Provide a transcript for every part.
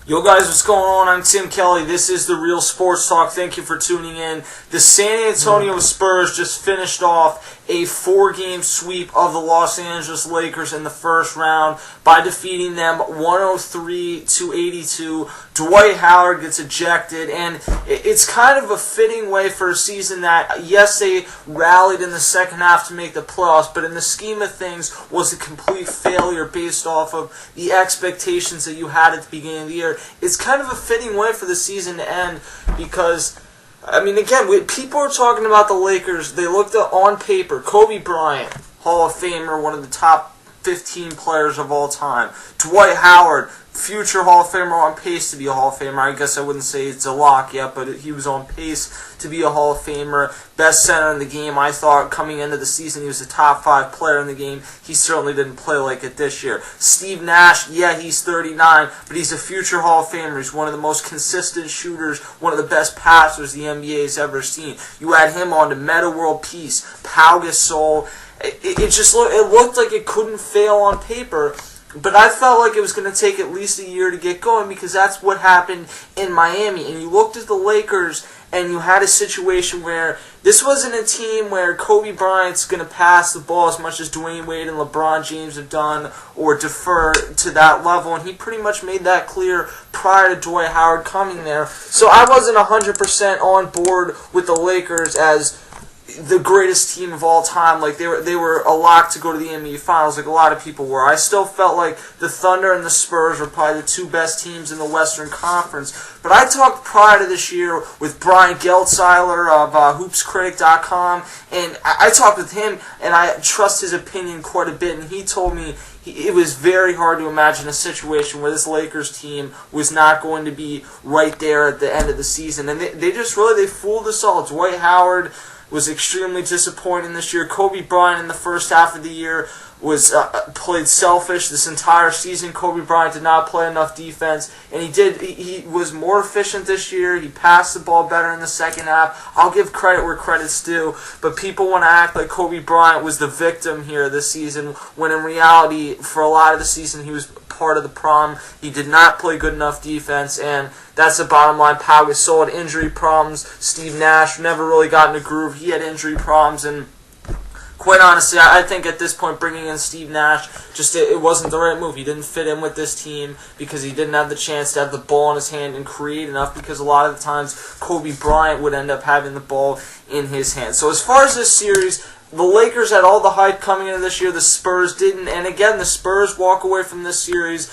Yo guys, what's going on? I'm Tim Kelly. This is The Real Sports Talk. Thank you for tuning in. The San Antonio Spurs just finished off a 4-game sweep of the Los Angeles Lakers in the first round by defeating them 103-82. Dwight Howard gets ejected, and it's kind of a fitting way for a season that, yes, they rallied in the second half to make the playoffs, but in the scheme of things was a complete failure based off of the expectations that you had at the beginning of the year. It's kind of a fitting way for the season to end because, I mean, again, people are talking about the Lakers. They looked at, on paper, Kobe Bryant, Hall of Famer, one of the top 15 players of all time. Dwight Howard, future Hall of Famer, on pace to be a Hall of Famer. I guess I wouldn't say it's a lock yet, but he was on pace to be a Hall of Famer. Best center in the game. I thought coming into the season he was a top 5 player in the game. He certainly didn't play like it this year. Steve Nash, yeah, he's 39, but he's a future Hall of Famer. He's one of the most consistent shooters, one of the best passers the NBA has ever seen. You add him on to Meta World Peace, Pau Gasol. It looked like it couldn't fail on paper. But I felt like it was going to take at least a year to get going because that's what happened in Miami. And you looked at the Lakers and you had a situation where this wasn't a team where Kobe Bryant's going to pass the ball as much as Dwayne Wade and LeBron James have done or defer to that level. And he pretty much made that clear prior to Dwight Howard coming there. So I wasn't 100% on board with the Lakers as the greatest team of all time. Like they were a lock to go to the NBA Finals, like a lot of people were. I still felt like the Thunder and the Spurs were probably the 2 best teams in the Western Conference. But I talked prior to this year with Brian Geltzeiler of HoopsCritic.com, and I talked with him, and I trust his opinion quite a bit, and he told me it was very hard to imagine a situation where this Lakers team was not going to be right there at the end of the season. And they fooled us all. Dwight Howard was extremely disappointing this year. Kobe Bryant in the first half of the year was played selfish this entire season. Kobe Bryant did not play enough defense, and he was more efficient this year. He passed the ball better in the second half. I'll give credit where credit's due, but people want to act like Kobe Bryant was the victim here this season, when in reality, for a lot of the season, he was part of the problem. He did not play good enough defense, and that's the bottom line. Pau Gasol had injury problems. Steve Nash never really got in a groove. He had injury problems, and quite honestly, I think at this point, bringing in Steve Nash, it wasn't the right move. He didn't fit in with this team because he didn't have the chance to have the ball in his hand and create enough, because a lot of the times Kobe Bryant would end up having the ball in his hand. So as far as this series, the Lakers had all the hype coming into this year. The Spurs didn't. And again, the Spurs walk away from this series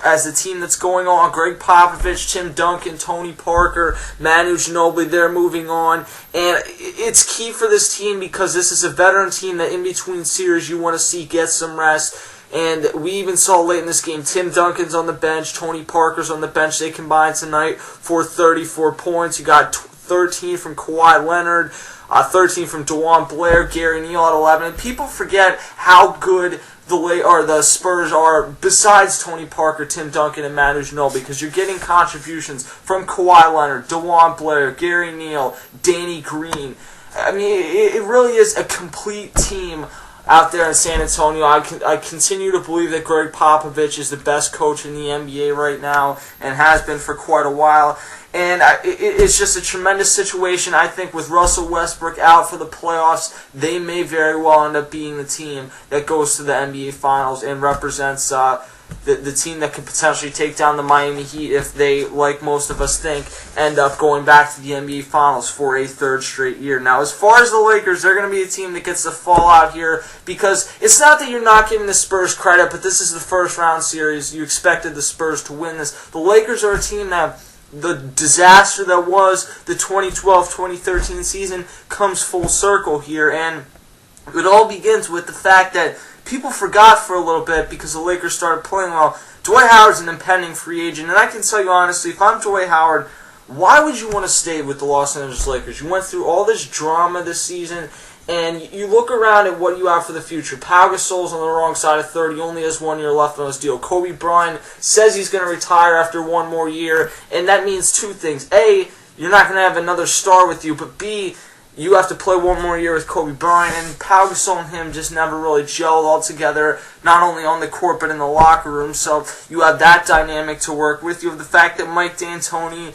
as the team that's going on. Greg Popovich, Tim Duncan, Tony Parker, Manu Ginobili, they're moving on. And it's key for this team because this is a veteran team that in between series you want to see get some rest. And we even saw late in this game, Tim Duncan's on the bench, Tony Parker's on the bench. They combined tonight for 34 points. You got 13 from Kawhi Leonard, 13 from DeJuan Blair, Gary Neal at 11. And people forget how good the Spurs are besides Tony Parker, Tim Duncan, and Manu Ginobili, because you're getting contributions from Kawhi Leonard, DeJuan Blair, Gary Neal, Danny Green. I mean, it really is a complete team out there in San Antonio. I continue to believe that Greg Popovich is the best coach in the NBA right now and has been for quite a while. And it's just a tremendous situation. I think with Russell Westbrook out for the playoffs, they may very well end up being the team that goes to the NBA Finals and represents the team that could potentially take down the Miami Heat if they, like most of us think, end up going back to the NBA Finals for a 3rd straight year. Now, as far as the Lakers, they're going to be a team that gets the fallout here because it's not that you're not giving the Spurs credit, but this is the first round series. You expected the Spurs to win this. The Lakers are a team that the disaster that was the 2012-2013 season comes full circle here, and it all begins with the fact that people forgot for a little bit because the Lakers started playing well. Dwight Howard's an impending free agent, and I can tell you honestly, if I'm Dwight Howard, why would you want to stay with the Los Angeles Lakers? You went through all this drama this season, and you look around at what you have for the future. Pau Gasol's on the wrong side of 30. He only has 1 year left on his deal. Kobe Bryant says he's going to retire after 1 more year, and that means 2 things. A, you're not going to have another star with you, but B, you have to play one more year with Kobe Bryant, and Pau Gasol and him just never really gelled all together, not only on the court but in the locker room. So you have that dynamic to work with. You have the fact that Mike D'Antoni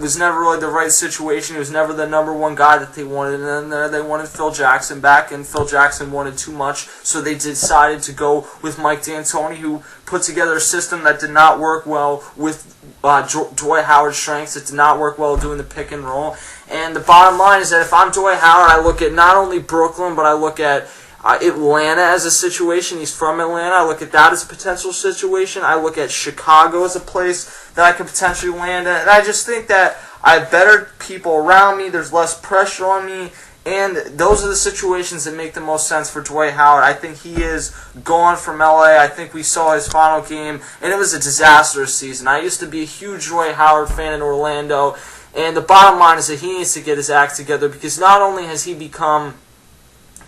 was never really the right situation. He was never the number one guy that they wanted, and then there they wanted Phil Jackson back, and Phil Jackson wanted too much, so they decided to go with Mike D'Antoni, who put together a system that did not work well with Dwight Howard's strengths. It did not work well doing the pick and roll. And the bottom line is that if I'm Dwight Howard, I look at not only Brooklyn, but I look at Atlanta as a situation. He's from Atlanta. I look at that as a potential situation. I look at Chicago as a place that I could potentially land at. And I just think that I have better people around me. There's less pressure on me. And those are the situations that make the most sense for Dwight Howard. I think he is gone from LA. I think we saw his final game, and it was a disastrous season. I used to be a huge Dwight Howard fan in Orlando, and the bottom line is that he needs to get his act together, because not only has he become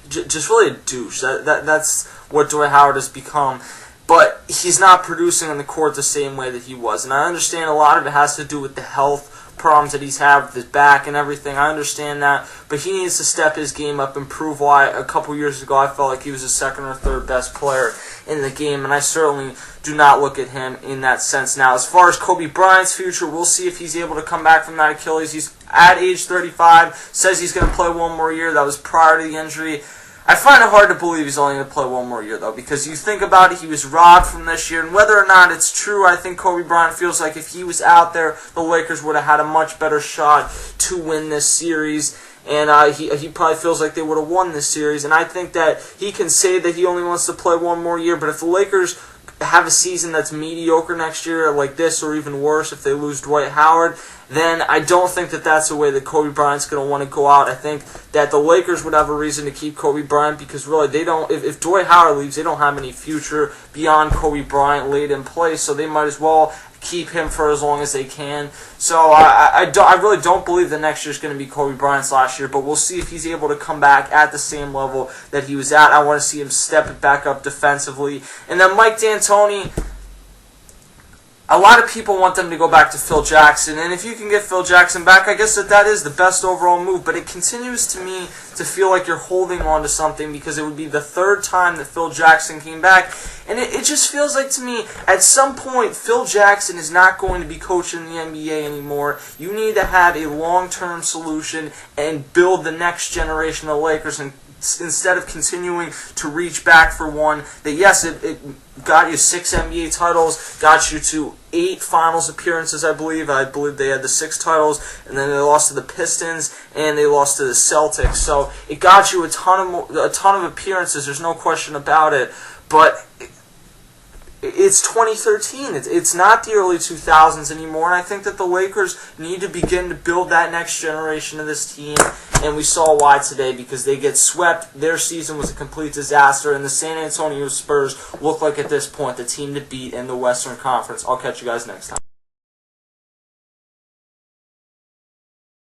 just really a douche, that's what Dwight Howard has become, but he's not producing on the court the same way that he was. And I understand a lot of it has to do with the health problems that he's had with his back and everything. I understand that, but he needs to step his game up and prove why a couple years ago I felt like he was the second or third best player in the game, and I certainly do not look at him in that sense now. As far as Kobe Bryant's future, we'll see if he's able to come back from that Achilles. He's at age 35, says he's going to play one more year. That was prior to the injury. I find it hard to believe he's only going to play one more year, though, because you think about it, he was robbed from this year, and whether or not it's true, I think Kobe Bryant feels like if he was out there, the Lakers would have had a much better shot to win this series, and he probably feels like they would have won this series, and I think that he can say that he only wants to play one more year, but if the Lakers have a season that's mediocre next year like this, or even worse if they lose Dwight Howard, then I don't think that that's the way that Kobe Bryant's going to want to go out. I think that the Lakers would have a reason to keep Kobe Bryant, because really they don't. If Dwight Howard leaves, they don't have any future beyond Kobe Bryant laid in place, so they might as well keep him for as long as they can. So I really don't believe that next year is going to be Kobe Bryant's last year, but we'll see if he's able to come back at the same level that he was at. I want to see him step it back up defensively. And then Mike D'Antoni, a lot of people want them to go back to Phil Jackson, and if you can get Phil Jackson back, I guess that is the best overall move, but it continues to me to feel like you're holding on to something, because it would be the third time that Phil Jackson came back, and it just feels like to me, at some point, Phil Jackson is not going to be coaching the NBA anymore. You need to have a long-term solution and build the next generation of Lakers, and instead of continuing to reach back for one that, yes, it got you 6 NBA titles, got you to 8 finals appearances, I believe. I believe they had the 6 titles, and then they lost to the Pistons, and they lost to the Celtics. So it got you a ton of appearances, there's no question about it, but it's 2013. It's not the early 2000s anymore, and I think that the Lakers need to begin to build that next generation of this team, and we saw why today, because they get swept. Their season was a complete disaster, and the San Antonio Spurs look like at this point the team to beat in the Western Conference. I'll catch you guys next time.